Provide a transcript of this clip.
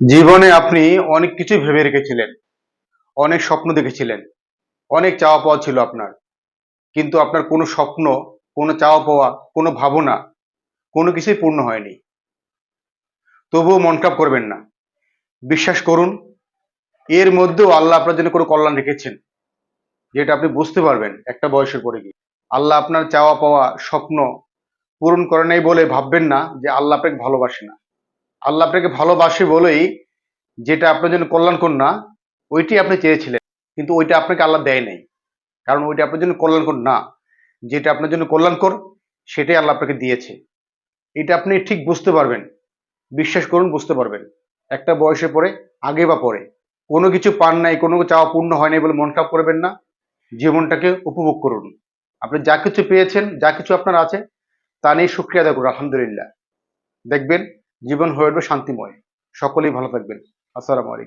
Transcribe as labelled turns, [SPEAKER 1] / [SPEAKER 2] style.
[SPEAKER 1] জীবনে আপনি অনেক কিছু ভেবে রেখেছিলেন, অনেক স্বপ্ন দেখেছিলেন, অনেক চাওয়া পাওয়া ছিল আপনার। কিন্তু আপনার কোনো স্বপ্ন, কোনো চাওয়া পাওয়া, কোনো ভাবনা, কোনো কিছুই পূর্ণ হয়নি। তবুও মন খারাপ করবেন না। বিশ্বাস করুন, এর মধ্যেও আল্লাহ আপনার জন্য কোনো কল্যাণ রেখেছেন, যেটা আপনি বুঝতে পারবেন একটা বয়সের পরে গিয়ে। আল্লাহ আপনার চাওয়া পাওয়া, স্বপ্ন পূরণ করে নাই বলে ভাববেন না যে আল্লাহ আপনাকে ভালোবাসে না। আল্লাহ আপনাকে ভালোবাসে বলেই যেটা আপনার জন্য কল্যাণকর না, ওইটি আপনি চেয়েছিলেন। কিন্তু ওইটা আপনাকে আল্লাহ দেয় নাই। কারণ ওইটা আপনার জন্য কল্যাণকর না। যেটা আপনার জন্য কল্যাণকর, সেটাই আল্লাহ আপনাকে দিয়েছে। এটা আপনি ঠিক বুঝতে পারবেন। বিশ্বাস করুন, বুঝতে পারবেন। একটা বয়সে পরে, আগে বা পরে, কোনো কিছু পান নাই, কোনো চাওয়া পূর্ণ হয় নাই বলে মন খারাপ করবেন না। জীবনটাকে উপভোগ করুন। আপনি যা কিছু পেয়েছেন, যা কিছু আপনার আছে, তা নিয়ে শুকরিয়া আদায় করুন, আলহামদুলিল্লাহ। দেখবেন জীবন হয়ে উঠবে শান্তিময়। সকলেই ভালো থাকবেন। আসসালামু আলাইকুম।